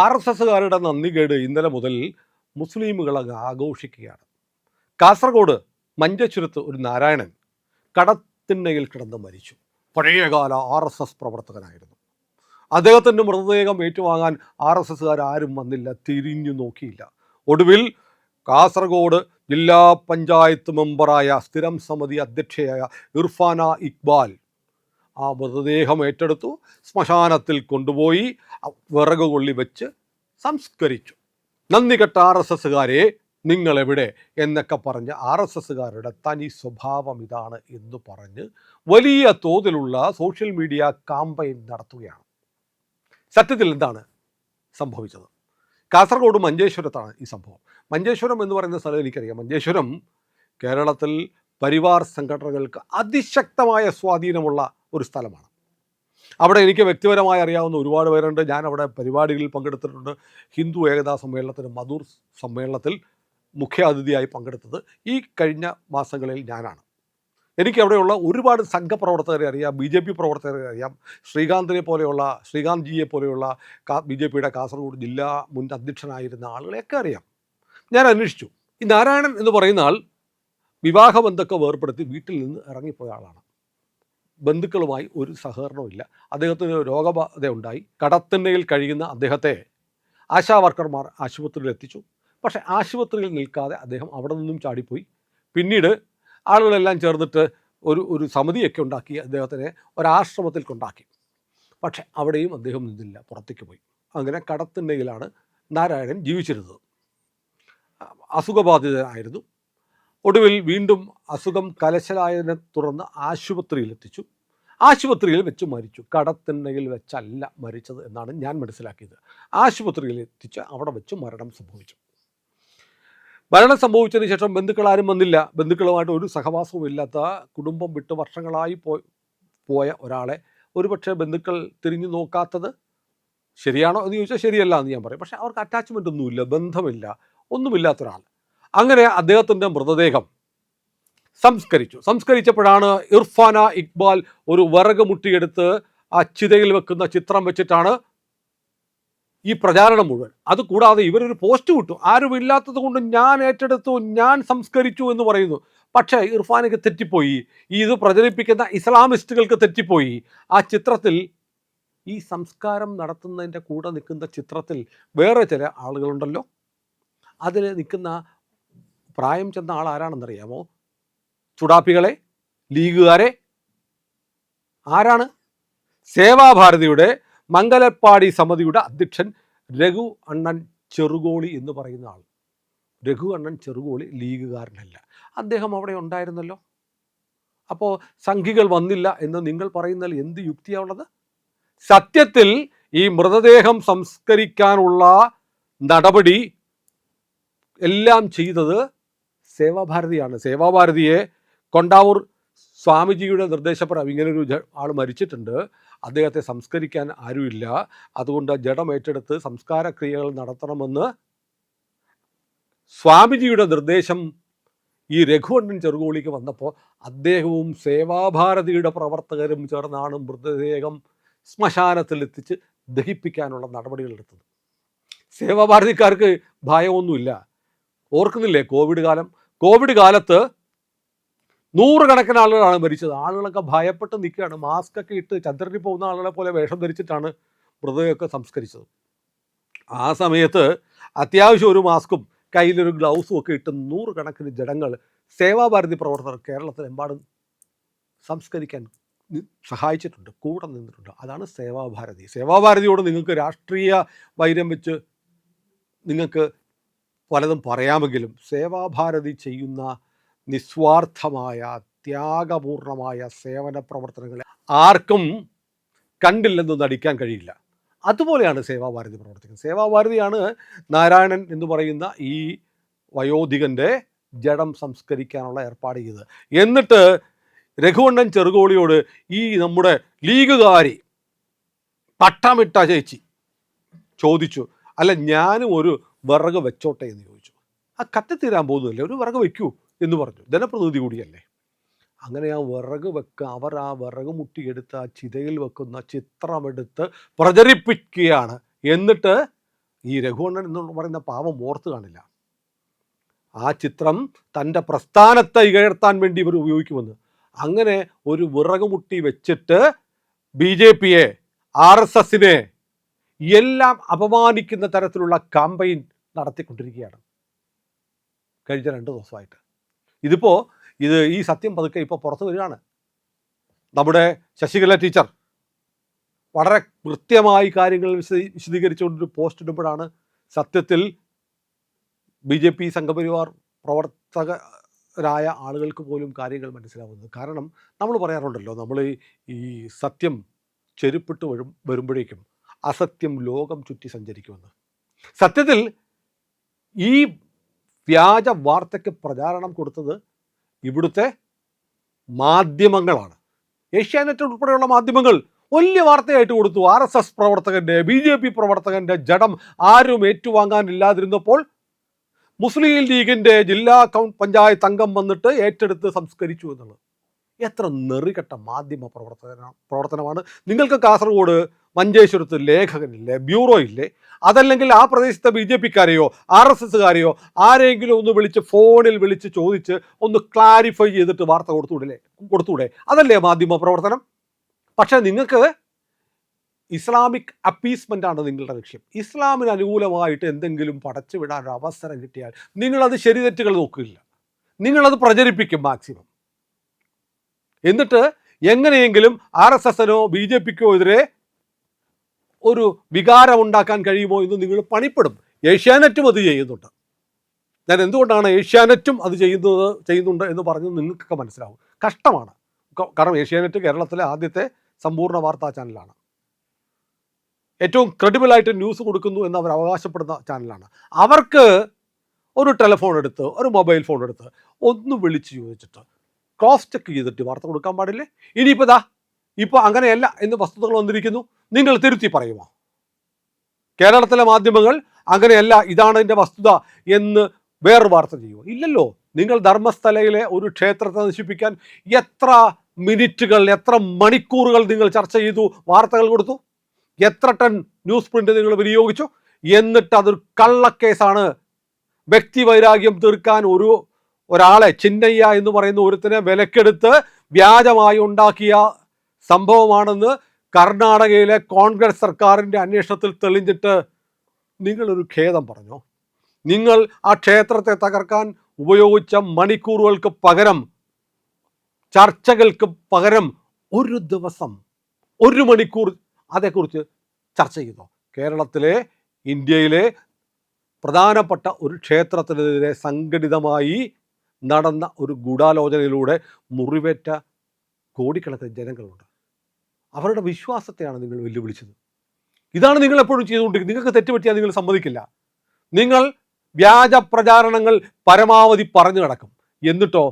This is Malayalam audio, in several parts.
RSSകാരുടെ നന്ദികേട് ഇന്നലെ മുതൽ മുസ്ലിമുകൾ അങ്ങ് ആഘോഷിക്കുകയാണ്. കാസർഗോഡ് മഞ്ചേശ്വരത്ത് ഒരു നാരായണൻ കടത്തിണ്ണയിൽ കിടന്ന് മരിച്ചു. പഴയകാല RSS പ്രവർത്തകനായിരുന്നു. അദ്ദേഹത്തിൻ്റെ മൃതദേഹം ഏറ്റുവാങ്ങാൻ RSSകാർ ആരും വന്നില്ല, തിരിഞ്ഞു നോക്കിയില്ല. ഒടുവിൽ കാസർഗോഡ് ജില്ലാ പഞ്ചായത്ത് മെമ്പറായ സ്ഥിരം സമിതി അധ്യക്ഷയായ ഇർഫാന ഇക്ബാൽ ആ മൃതദേഹം ഏറ്റെടുത്തു, ശ്മശാനത്തിൽ കൊണ്ടുപോയി വിറക് കൊള്ളി വെച്ച് സംസ്കരിച്ചു. നന്ദി കെട്ട RSSകാരെ നിങ്ങളെവിടെ എന്നൊക്കെ പറഞ്ഞ് RSSകാരുടെ തനി സ്വഭാവം ഇതാണ് എന്ന് പറഞ്ഞ് വലിയ തോതിലുള്ള സോഷ്യൽ മീഡിയ കാമ്പയിൻ നടത്തുകയാണ്. സത്യത്തിൽ എന്താണ് സംഭവിച്ചത്? കാസർഗോഡ് മഞ്ചേശ്വരത്താണ് ഈ സംഭവം. മഞ്ചേശ്വരം എന്ന് പറയുന്ന സ്ഥലം എനിക്കറിയാം. മഞ്ചേശ്വരം കേരളത്തിൽ പരിവാർ സംഘടനകൾക്ക് അതിശക്തമായ സ്വാധീനമുള്ള ഒരു സ്ഥലമാണ്. അവിടെ എനിക്ക് വ്യക്തിപരമായി അറിയാവുന്ന ഒരുപാട് പേരുണ്ട്. ഞാൻ അവിടെ പരിപാടികളിൽ പങ്കെടുത്തിട്ടുണ്ട്. ഹിന്ദു ഏകതാ സമ്മേളനത്തിന് മധൂർ സമ്മേളനത്തിൽ മുഖ്യാതിഥിയായി പങ്കെടുത്തത് ഈ കഴിഞ്ഞ മാസങ്ങളിൽ ഞാനാണ്. എനിക്ക് അവിടെയുള്ള ഒരുപാട് സംഘപ്രവർത്തകരെ അറിയാം, BJP പ്രവർത്തകരെ അറിയാം. ശ്രീകാന്ത് ജിയെ പോലെയുള്ള BJPയുടെ കാസർഗോഡ് ജില്ലാ മുൻ അധ്യക്ഷനായിരുന്ന ആളുകളെയൊക്കെ അറിയാം. ഞാൻ അന്വേഷിച്ചു. ഈ നാരായണൻ എന്ന് പറയുന്ന ആൾ വിവാഹബന്ധമൊക്കെ വേർപ്പെടുത്തി വീട്ടിൽ നിന്ന് ഇറങ്ങിപ്പോയ ആളാണ്. ബന്ധുക്കളുമായി ഒരു സഹകരണവുമില്ല. അദ്ദേഹത്തിന് രോഗബാധ ഉണ്ടായി. കടത്തിണ്ണയിൽ കഴിയുന്ന അദ്ദേഹത്തെ ആശാ വർക്കർമാർ ആശുപത്രിയിൽ എത്തിച്ചു. പക്ഷേ ആശുപത്രിയിൽ നിൽക്കാതെ അദ്ദേഹം അവിടെ നിന്നും ചാടിപ്പോയി. പിന്നീട് ആളുകളെല്ലാം ചേർന്നിട്ട് ഒരു സമിതിയൊക്കെ ഉണ്ടാക്കി അദ്ദേഹത്തിനെ ഒരാശ്രമത്തിൽ കൊണ്ടാക്കി. പക്ഷെ അവിടെയും അദ്ദേഹം നിന്നില്ല, പുറത്തേക്ക് പോയി. അങ്ങനെ കടത്തിണ്ണയിലാണ് നാരായണൻ ജീവിച്ചിരുന്നത്. അസുഖബാധിതനായിരുന്നു. ഒടുവിൽ വീണ്ടും അസുഖം കലശലായതിനെ തുടർന്ന് ആശുപത്രിയിൽ എത്തിച്ചു. ആശുപത്രിയിൽ വെച്ച് മരിച്ചു. കടത്തിണ്ണയിൽ വെച്ചല്ല മരിച്ചത് എന്നാണ് ഞാൻ മനസ്സിലാക്കിയത്. ആശുപത്രിയിൽ എത്തിച്ച് അവിടെ വെച്ച് മരണം സംഭവിച്ചു. മരണം സംഭവിച്ചതിന് ശേഷം ബന്ധുക്കളാരും വന്നില്ല. ബന്ധുക്കളുമായിട്ട് ഒരു സഹവാസവും ഇല്ലാത്ത, കുടുംബം വിട്ട് വർഷങ്ങളായി പോയ ഒരാളെ ഒരുപക്ഷെ ബന്ധുക്കൾ തിരിഞ്ഞു നോക്കാത്തത് ശരിയാണോ എന്ന് ചോദിച്ചാൽ ശരിയല്ല എന്ന് ഞാൻ പറയും. പക്ഷേ അവർക്ക് അറ്റാച്ച്മെൻ്റ് ഒന്നുമില്ല, ബന്ധമില്ല, ഒന്നുമില്ലാത്തൊരാൾ. അങ്ങനെ അദ്ദേഹത്തിൻ്റെ മൃതദേഹം സംസ്കരിച്ചപ്പോഴാണ് ഇർഫാന ഇക്ബാൽ ഒരു വിറക് മുട്ടിയെടുത്ത് ആ ചിതയിൽ വെക്കുന്ന ചിത്രം വെച്ചിട്ടാണ് ഈ പ്രചാരണം മുഴുവൻ. അതുകൂടാതെ ഇവരൊരു പോസ്റ്റ് വിട്ടു, ആരുമില്ലാത്തത് കൊണ്ട് ഞാൻ ഏറ്റെടുത്തു, ഞാൻ സംസ്കരിച്ചു എന്ന് പറയുന്നു. പക്ഷേ ഇർഫാനയ്ക്ക് തെറ്റിപ്പോയി, ഇത് പ്രചരിപ്പിക്കുന്ന ഇസ്ലാമിസ്റ്റുകൾക്ക് തെറ്റിപ്പോയി. ആ ചിത്രത്തിൽ, ഈ സംസ്കാരം നടത്തുന്നതിൻ്റെ കൂടെ നിൽക്കുന്ന ചിത്രത്തിൽ വേറെ ചില ആളുകളുണ്ടല്ലോ, അതിൽ നിൽക്കുന്ന പ്രായം ചെന്ന ആൾ ആരാണെന്നറിയാമോ? ചുടാപ്പികളെ, ലീഗുകാരെ. ആരാണ്? സേവാഭാരതിയുടെ മംഗലപ്പാടി സമിതിയുടെ അധ്യക്ഷൻ രഘു അണ്ണൻ ചെറുകോളി എന്ന് പറയുന്ന ആൾ. രഘു അണ്ണൻ ചെറുകോളി ലീഗുകാരനല്ല. അദ്ദേഹം അവിടെ ഉണ്ടായിരുന്നല്ലോ. അപ്പോൾ സംഘികൾ വന്നില്ല എന്ന് നിങ്ങൾ പറയുന്നതിൽ എന്ത് യുക്തിയാണുള്ളത്? സത്യത്തിൽ ഈ മൃതദേഹം സംസ്കരിക്കാനുള്ള നടപടി എല്ലാം ചെയ്തത് സേവാഭാരതിയാണ്. സേവാഭാരതിയെ കൊണ്ടാവൂർ സ്വാമിജിയുടെ നിർദ്ദേശപ്രകാരം ഇങ്ങനൊരു ആൾ മരിച്ചിട്ടുണ്ട്, അദ്ദേഹത്തെ സംസ്കരിക്കാൻ ആരുമില്ല, അതുകൊണ്ട് ജഡം ഏറ്റെടുത്ത് സംസ്കാര ക്രിയകൾ നടത്തണമെന്ന് സ്വാമിജിയുടെ നിർദ്ദേശം ഈ രഘുവണ്ണൻ ചെറുകോളിക്ക് വന്നപ്പോൾ അദ്ദേഹവും സേവാഭാരതിയുടെ പ്രവർത്തകരും ചേർന്നാണ് മൃതദേഹം ശ്മശാനത്തിലെത്തിച്ച് ദഹിപ്പിക്കാനുള്ള നടപടികൾ എടുത്തത്. സേവാഭാരതിക്കാർക്ക് ഭയമൊന്നുമില്ല. ഓർക്കുന്നില്ലേ കോവിഡ് കാലത്ത് നൂറുകണക്കിന് ആളുകളാണ് മരിച്ചത്. ആളുകളൊക്കെ ഭയപ്പെട്ട് നിൽക്കുകയാണ്. മാസ്ക് ഒക്കെ ഇട്ട് ചന്ദ്രനിൽ പോകുന്ന ആളുകളെ പോലെ വേഷം ധരിച്ചിട്ടാണ് മൃതദേഹമൊക്കെ സംസ്കരിച്ചത്. ആ സമയത്ത് അത്യാവശ്യം ഒരു മാസ്കും കയ്യിലൊരു ഗ്ലൗസും ഒക്കെ ഇട്ട് നൂറുകണക്കിന് ജഡങ്ങൾ സേവാഭാരതി പ്രവർത്തകർ കേരളത്തിലെമ്പാടും സംസ്കരിക്കാൻ സഹായിച്ചിട്ടുണ്ട്, കൂടെ നിന്നിട്ടുണ്ട്. അതാണ് സേവാഭാരതി. സേവാഭാരതിയോട് നിങ്ങൾക്ക് രാഷ്ട്രീയ വൈരം വെച്ച് നിങ്ങൾക്ക് പലതും പറയാമെങ്കിലും സേവാഭാരതി ചെയ്യുന്ന നിസ്വാർത്ഥമായ ത്യാഗപൂർണമായ സേവന പ്രവർത്തനങ്ങളെ ആർക്കും കണ്ടില്ലെന്ന് നടിക്കാൻ കഴിയില്ല. അതുപോലെയാണ് സേവാഭാരതി പ്രവർത്തിക്കുന്നത്. സേവാഭാരതിയാണ് നാരായണൻ എന്ന് പറയുന്ന ഈ വയോധികൻ്റെ ജഡം സംസ്കരിക്കാനുള്ള ഏർപ്പാട് ചെയ്തത്. എന്നിട്ട് രഘുവണ്ണൻ ചെറുകോളിയോട് ഈ നമ്മുടെ ലീഗുകാരി പട്ടമിട്ട ചേച്ചി ചോദിച്ചു, അല്ല ഞാനും ഒരു വിറക് വെച്ചോട്ടെ എന്ന് ചോദിച്ചു. ആ കത്തിത്തീരാൻ പോകുന്നില്ലേ, ഒരു വിറക് വെക്കൂ എന്ന് പറഞ്ഞു. ജനപ്രതിനിധി കൂടിയല്ലേ. അങ്ങനെ ആ വിറക് അവർ ആ വിറക് മുട്ടിയെടുത്ത് ആ ചിതയിൽ വെക്കുന്ന ചിത്രമെടുത്ത് പ്രചരിപ്പിക്കുകയാണ്. എന്നിട്ട് ഈ രഘുവണ്ണൻ എന്ന് പറയുന്ന പാവം ഓർത്ത് കാണില്ല. ആ ചിത്രം തൻ്റെ പ്രസ്ഥാനത്തെ ഇകഴ്ത്താൻ വേണ്ടി ഇവർ ഉപയോഗിക്കുമെന്ന്. അങ്ങനെ ഒരു വിറകുമുട്ടി വെച്ചിട്ട് BJPയെ, RSSനെ എല്ലാം അപമാനിക്കുന്ന തരത്തിലുള്ള കാമ്പയിൻ നടത്തിക്കൊണ്ടിരിക്കുകയാണ് കഴിഞ്ഞ 2 ദിവസമായിട്ട്. ഈ സത്യം പതുക്കെ ഇപ്പോൾ പുറത്തു വരികയാണ്. നമ്മുടെ ശശികല ടീച്ചർ വളരെ കൃത്യമായി കാര്യങ്ങൾ വിശദീകരിച്ചുകൊണ്ടൊരു പോസ്റ്റ് ഇടുമ്പോഴാണ് സത്യത്തിൽ BJP സംഘപരിവാർ പ്രവർത്തകരായ ആളുകൾക്ക് പോലും കാര്യങ്ങൾ മനസ്സിലാവുന്നത്. കാരണം നമ്മൾ പറയാറുണ്ടല്ലോ, നമ്മൾ ഈ സത്യം ചെരുപ്പിട്ട് വരുമ്പോഴേക്കും അസത്യം ലോകം ചുറ്റി സഞ്ചരിക്കുമെന്ന്. സത്യത്തിൽ ഈ വ്യാജ വാർത്തയ്ക്ക് പ്രചാരണം കൊടുത്തത് ഇവിടുത്തെ മാധ്യമങ്ങളാണ്. ഏഷ്യാനെറ്റ് ഉൾപ്പെടെയുള്ള മാധ്യമങ്ങൾ വലിയ വാർത്തയായിട്ട് കൊടുത്തു. RSS പ്രവർത്തകൻ്റെ, BJP പ്രവർത്തകൻ്റെ ജഡം ആരും ഏറ്റുവാങ്ങാനില്ലാതിരുന്നപ്പോൾ മുസ്ലിം ലീഗിൻ്റെ ജില്ലാ പഞ്ചായത്ത് അംഗം വന്നിട്ട് ഏറ്റെടുത്ത് സംസ്കരിച്ചു എന്നുള്ളത് എത്ര നെറികെട്ട മാധ്യമ പ്രവർത്തനമാണ്. നിങ്ങൾക്ക് കാസർഗോഡ് മഞ്ചേശ്വരത്ത് ലേഖകനില്ലേ, ബ്യൂറോ ഇല്ലേ? അതല്ലെങ്കിൽ ആ പ്രദേശത്തെ BJPക്കാരെയോ RSSകാരെയോ ആരെങ്കിലും ഒന്ന് വിളിച്ച് ഫോണിൽ വിളിച്ച് ചോദിച്ച് ഒന്ന് ക്ലാരിഫൈ ചെയ്തിട്ട് വാർത്ത കൊടുത്തൂടെ? അതല്ലേ മാധ്യമ പ്രവർത്തനം? പക്ഷേ നിങ്ങൾക്ക് ഇസ്ലാമിക് അപ്പീസ്മെൻ്റ് ആണ് നിങ്ങളുടെ ലക്ഷ്യം. ഇസ്ലാമിന് അനുകൂലമായിട്ട് എന്തെങ്കിലും പടച്ചു വിടാനൊരു അവസരം കിട്ടിയാൽ നിങ്ങളത് ശരി തെറ്റുകൾ നോക്കില്ല, നിങ്ങളത് പ്രചരിപ്പിക്കും മാക്സിമം. എന്നിട്ട് എങ്ങനെയെങ്കിലും RSSനോ BJPക്കോ എതിരെ ഒരു വികാരം ഉണ്ടാക്കാൻ കഴിയുമോ എന്ന് നിങ്ങൾ പണിപ്പെടും. ഏഷ്യാനെറ്റും അത് ചെയ്യുന്നുണ്ട്. ഞാൻ എന്തുകൊണ്ടാണ് ഏഷ്യാനെറ്റും അത് ചെയ്യുന്നുണ്ട് എന്ന് പറഞ്ഞത് നിങ്ങൾക്കൊക്കെ മനസ്സിലാവും. കഷ്ടമാണ്. കാരണം ഏഷ്യാനെറ്റ് കേരളത്തിലെ ആദ്യത്തെ സമ്പൂർണ്ണ വാർത്താ ചാനലാണ്. ഏറ്റവും ക്രെഡിബിളായിട്ട് ന്യൂസ് കൊടുക്കുന്നു എന്ന് അവർ അവകാശപ്പെടുന്ന ചാനലാണ്. അവർക്ക് ഒരു ടെലിഫോൺ എടുത്ത്, ഒരു മൊബൈൽ ഫോൺ എടുത്ത് ഒന്ന് വിളിച്ച് ചോദിച്ചിട്ട് ക്രോസ് ചെക്ക് ചെയ്തിട്ട് വാർത്ത കൊടുക്കാൻ പാടില്ലേ? ഇപ്പോൾ അങ്ങനെയല്ല എന്ന് വസ്തുതകൾ വന്നിരിക്കുന്നു, നിങ്ങൾ തിരുത്തി പറയുമോ? കേരളത്തിലെ മാധ്യമങ്ങൾ അങ്ങനെയല്ല, ഇതാണ് എൻ്റെ വസ്തുത എന്ന് വേറൊരു വാർത്ത ചെയ്യുമോ? ഇല്ലല്ലോ. നിങ്ങൾ ധർമ്മസ്ഥലയിലെ ഒരു ക്ഷേത്രത്തെ നശിപ്പിക്കാൻ എത്ര മിനിറ്റുകൾ, എത്ര മണിക്കൂറുകൾ നിങ്ങൾ ചർച്ച ചെയ്തു, വാർത്തകൾ കൊടുത്തു, എത്ര ടൺ ന്യൂസ് പ്രിന്റ് നിങ്ങൾ വിനിയോഗിച്ചു. എന്നിട്ട് അതൊരു കള്ളക്കേസാണ്. വ്യക്തിവൈരാഗ്യം തീർക്കാൻ ഒരാളെ, ചിന്നയ്യ എന്ന് പറയുന്ന ഒരുത്തിനെ വിലക്കെടുത്ത് വ്യാജമായി ഉണ്ടാക്കിയ സംഭവമാണെന്ന് കർണാടകയിലെ കോൺഗ്രസ് സർക്കാരിൻ്റെ അന്വേഷണത്തിൽ തെളിഞ്ഞിട്ട് നിങ്ങളൊരു ഖേദം പറഞ്ഞോ? നിങ്ങൾ ആ ക്ഷേത്രത്തെ തകർക്കാൻ ഉപയോഗിച്ച മണിക്കൂറുകൾക്ക് പകരം, ചർച്ചകൾക്ക് പകരം ഒരു ദിവസം 1 മണിക്കൂർ അതേക്കുറിച്ച് ചർച്ച ചെയ്തോ? കേരളത്തിലെ, ഇന്ത്യയിലെ പ്രധാനപ്പെട്ട ഒരു ക്ഷേത്രത്തിനെതിരെ സംഘടിതമായി നടന്ന ഒരു ഗൂഢാലോചനയിലൂടെ മുറിവേറ്റ കോടിക്കണക്കിന് ജനങ്ങളുണ്ട്. അവരുടെ വിശ്വാസത്തെയാണ് നിങ്ങൾ വെല്ലുവിളിച്ചത്. ഇതാണ് നിങ്ങൾ എപ്പോഴും ചെയ്തുകൊണ്ടിരിക്കുന്നത്. നിങ്ങൾക്ക് തെറ്റുപറ്റിയാൽ നിങ്ങൾ സമ്മതിക്കില്ല. നിങ്ങൾ വ്യാജ പ്രചാരണങ്ങൾ പരമാവധി പറഞ്ഞു നടക്കും. എന്നിട്ടോ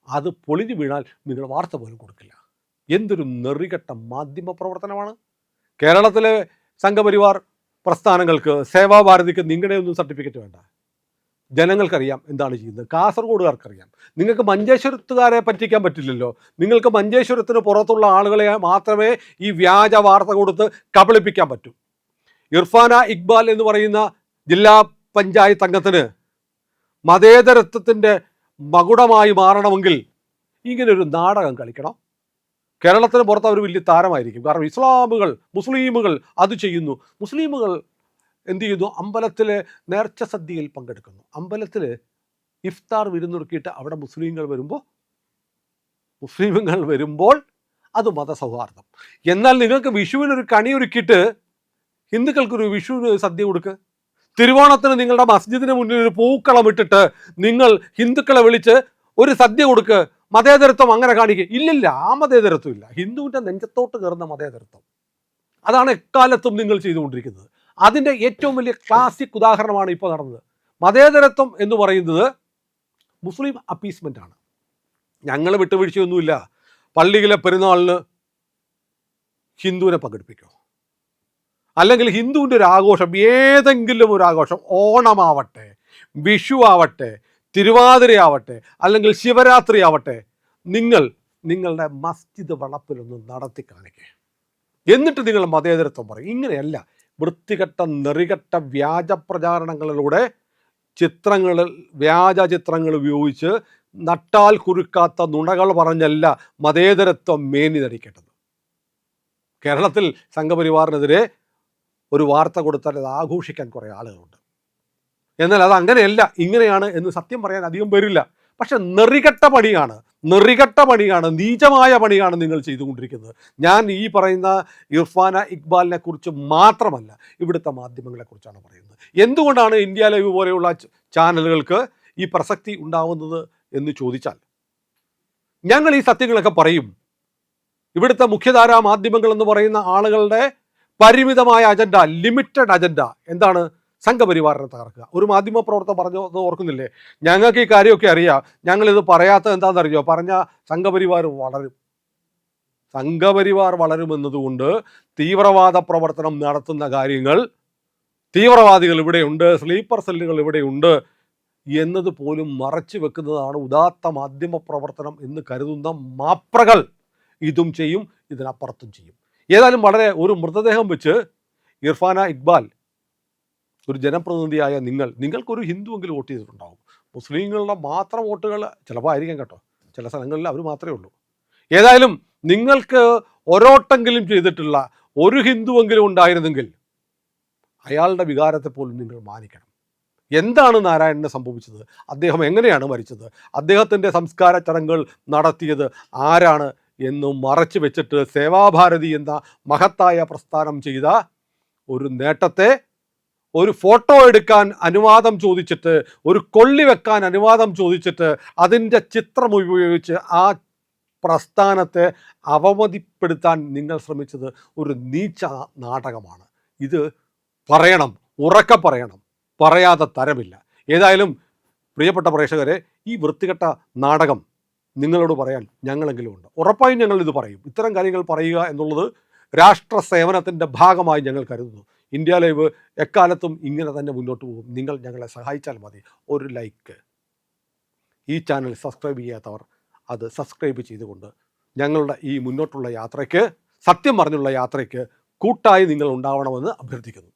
അത് പൊളിഞ്ഞു വീണാൽ നിങ്ങൾ വാർത്ത പോലും കൊടുക്കില്ല. എന്തൊരു നെറികെട്ട മാധ്യമ പ്രവർത്തനമാണ്. കേരളത്തിലെ സംഘപരിവാർ പ്രസ്ഥാനങ്ങൾക്ക്, സേവാഭാരതിക്ക് നിങ്ങളുടെ ഒന്നും സർട്ടിഫിക്കറ്റ് വേണ്ട. ജനങ്ങൾക്കറിയാം എന്താണ് ചെയ്യുന്നത്. കാസർഗോഡുകാർക്കറിയാം. നിങ്ങൾക്ക് മഞ്ചേശ്വരത്തുകാരെ പറ്റിക്കാൻ പറ്റില്ലല്ലോ. നിങ്ങൾക്ക് മഞ്ചേശ്വരത്തിന് പുറത്തുള്ള ആളുകളെ മാത്രമേ ഈ വ്യാജ വാർത്ത കൊടുത്ത് കബളിപ്പിക്കാൻ പറ്റൂ. ഇർഫാന ഇക്ബാൽ എന്ന് പറയുന്ന ജില്ലാ പഞ്ചായത്ത് അംഗത്തിന് മതേതരത്വത്തിൻ്റെ മകുടമായി മാറണമെങ്കിൽ ഇങ്ങനൊരു നാടകം കളിക്കണം. കേരളത്തിന് പുറത്ത് അവർ വലിയ താരമായിരിക്കും. കാരണം മുസ്ലിമുകൾ അത് ചെയ്യുന്നു. മുസ്ലിമുകൾ എന്ത് ചെയ്യുന്നു? അമ്പലത്തിലെ നേർച്ച സദ്യയിൽ പങ്കെടുക്കുന്നു. അമ്പലത്തിൽ ഇഫ്താർ വിരുന്നൊരുക്കിയിട്ട് അവിടെ മുസ്ലിങ്ങൾ വരുമ്പോൾ അത് മതസൗഹാർദ്ദം. എന്നാൽ നിങ്ങൾക്ക് വിഷുവിനൊരു കണിയൊരുക്കിയിട്ട് ഹിന്ദുക്കൾക്കൊരു വിഷുവിന് സദ്യ കൊടുക്കുക. തിരുവോണത്തിന് നിങ്ങളുടെ മസ്ജിദിന് മുന്നിൽ ഒരു പൂക്കളം ഇട്ടിട്ട് നിങ്ങൾ ഹിന്ദുക്കളെ വിളിച്ച് ഒരു സദ്യ കൊടുക്കുക. മതേതരത്വം അങ്ങനെ കാണിക്കുക. ഇല്ലില്ല, ആ മതേതരത്വം ഇല്ല. ഹിന്ദുവിൻ്റെ നെഞ്ചത്തോട്ട് കയറുന്ന മതേതരത്വം, അതാണ് എക്കാലത്തും നിങ്ങൾ ചെയ്തുകൊണ്ടിരിക്കുന്നത്. അതിൻ്റെ ഏറ്റവും വലിയ ക്ലാസിക് ഉദാഹരണമാണ് ഇപ്പോൾ നടന്നത്. മതേതരത്വം എന്ന് പറയുന്നത് മുസ്ലിം അപ്പീസ്മെൻ്റ് ആണ്. ഞങ്ങൾ വിട്ടുവീഴ്ചയൊന്നുമില്ല. പള്ളിയിലെ പെരുന്നാളിന് ഹിന്ദുവിനെ പങ്കെടുപ്പിക്കുമോ? അല്ലെങ്കിൽ ഹിന്ദുവിൻ്റെ ഒരു ആഘോഷം, ഏതെങ്കിലും ഒരു ആഘോഷം, ഓണമാവട്ടെ, വിഷു ആവട്ടെ, തിരുവാതിരയാവട്ടെ, അല്ലെങ്കിൽ ശിവരാത്രി ആവട്ടെ, നിങ്ങളുടെ മസ്ജിദ് വളപ്പിലൊന്ന് നടത്തി കാണിക്കുക. എന്നിട്ട് നിങ്ങൾ മതേതരത്വം പറയും. ഇങ്ങനെയല്ല. വൃത്തികെട്ട നെറികെട്ട വ്യാജ പ്രചാരണങ്ങളിലൂടെ വ്യാജ ചിത്രങ്ങൾ ഉപയോഗിച്ച് നട്ടാൽ കുരുക്കാത്ത നുണകൾ പറഞ്ഞല്ല മതേതരത്വം മേനി ധരിക്കേണ്ടത്. കേരളത്തിൽ സംഘപരിവാറിനെതിരെ ഒരു വാർത്ത കൊടുത്താൽ അത് ആഘോഷിക്കാൻ കുറേ ആളുകളുണ്ട്. എന്നാൽ അത് അങ്ങനെയല്ല, ഇങ്ങനെയാണ് എന്ന് സത്യം പറയാൻ അധികം പേരില്ല. പക്ഷെ നെറികെട്ട പണിയാണ്, നീചമായ പണിയാണ് നിങ്ങൾ ചെയ്തുകൊണ്ടിരിക്കുന്നത്. ഞാൻ ഈ പറയുന്ന ഇർഫാന ഇക്ബാലിനെ കുറിച്ച് മാത്രമല്ല, ഇവിടുത്തെ മാധ്യമങ്ങളെക്കുറിച്ചാണ് പറയുന്നത്. എന്തുകൊണ്ടാണ് ഇന്ത്യ ലൈവ് പോലെയുള്ള ചാനലുകൾക്ക് ഈ പ്രസക്തി ഉണ്ടാവുന്നത് എന്ന് ചോദിച്ചാൽ, ഞങ്ങൾ ഈ സത്യങ്ങളൊക്കെ പറയും. ഇവിടുത്തെ മുഖ്യധാരാ മാധ്യമങ്ങൾ എന്ന് പറയുന്ന ആളുകളുടെ പരിമിതമായ അജണ്ട, ലിമിറ്റഡ് അജണ്ട എന്താണ്? സംഘപരിവാറിനെ തകർക്കുക. ഒരു മാധ്യമ പ്രവർത്തകർ പറഞ്ഞു അത് ഓർക്കുന്നില്ലേ? ഞങ്ങൾക്ക് ഈ കാര്യമൊക്കെ അറിയാം, ഞങ്ങളിത് പറയാത്തത് എന്താണെന്നറിയോ? പറഞ്ഞാൽ സംഘപരിവാർ വളരുമെന്നതുകൊണ്ട് തീവ്രവാദ പ്രവർത്തനം നടത്തുന്ന കാര്യങ്ങൾ, തീവ്രവാദികൾ ഇവിടെയുണ്ട്, സ്ലീപ്പർ സെല്ലുകൾ ഇവിടെയുണ്ട് എന്നതുപോലും മറച്ചു വെക്കുന്നതാണ് ഉദാത്ത മാധ്യമ പ്രവർത്തനം എന്ന് കരുതുന്ന മാപ്രകൾ ഇതും ചെയ്യും, ഇതിനപ്പുറത്തും ചെയ്യും. ഏതായാലും ഒരു മൃതദേഹം വെച്ച് ഇർഫാന ഇക്ബാൽ, ഒരു ജനപ്രതിനിധിയായ നിങ്ങൾക്കൊരു ഹിന്ദുവെങ്കിലും വോട്ട് ചെയ്തിട്ടുണ്ടാവും. മുസ്ലിങ്ങളുടെ മാത്രം വോട്ടുകൾ ചിലപ്പോൾ ആയിരിക്കാം കേട്ടോ, ചില സ്ഥലങ്ങളിൽ അവർ മാത്രമേ ഉള്ളൂ. ഏതായാലും നിങ്ങൾക്ക് ഒരോട്ടെങ്കിലും ചെയ്തിട്ടുള്ള ഒരു ഹിന്ദുവെങ്കിലും ഉണ്ടായിരുന്നെങ്കിൽ അയാളുടെ വികാരത്തെ പോലും നിങ്ങൾ മാനിക്കണം. എന്താണ് നാരായണന് സംഭവിച്ചത്? അദ്ദേഹം എങ്ങനെയാണ് മരിച്ചത്? അദ്ദേഹത്തിൻ്റെ സംസ്കാര ചടങ്ങുകൾ നടത്തിയത് ആരാണ് എന്ന് മറച്ചു വെച്ചിട്ട് സേവാഭാരതി എന്ന മഹത്തായ പ്രസ്ഥാനം ചെയ്ത ഒരു നേട്ടത്തെ, ഒരു ഫോട്ടോ എടുക്കാൻ അനുവാദം ചോദിച്ചിട്ട്, ഒരു കൊള്ളി വെക്കാൻ അനുവാദം ചോദിച്ചിട്ട്, അതിൻ്റെ ചിത്രം ഉപയോഗിച്ച് ആ പ്രസ്ഥാനത്തെ അവമതിപ്പെടുത്താൻ നിങ്ങൾ ശ്രമിച്ചത് ഒരു നീച്ച നാടകമാണ്. ഇത് പറയണം, ഉറക്കെ പറയണം, പറയാതെ തരമില്ല. ഏതായാലും പ്രിയപ്പെട്ട പ്രേക്ഷകരെ, ഈ വൃത്തികെട്ട നാടകം നിങ്ങളോട് പറയാൻ ഞങ്ങളെങ്കിലും ഉണ്ട്. ഉറപ്പായും ഞങ്ങൾ ഇത് പറയും. ഇത്തരം കാര്യങ്ങൾ പറയുക എന്നുള്ളത് രാഷ്ട്ര സേവനത്തിൻ്റെ ഭാഗമായി ഞങ്ങൾ കരുതുന്നു. ഇന്ത്യ ലൈവ് എക്കാലത്തും ഇങ്ങനെ തന്നെ മുന്നോട്ട് പോകും. നിങ്ങൾ ഞങ്ങളെ സഹായിച്ചാൽ മതി. ഒരു ലൈക്ക്. ഈ ചാനൽ സബ്സ്ക്രൈബ് ചെയ്യാത്തവർ അത് സബ്സ്ക്രൈബ് ചെയ്തുകൊണ്ട് ഞങ്ങളുടെ ഈ മുന്നോട്ടുള്ള യാത്രയ്ക്ക്, സത്യം പറഞ്ഞുള്ള യാത്രയ്ക്ക് കൂട്ടായി നിങ്ങൾ ഉണ്ടാവണമെന്ന് അഭ്യർത്ഥിക്കുന്നു.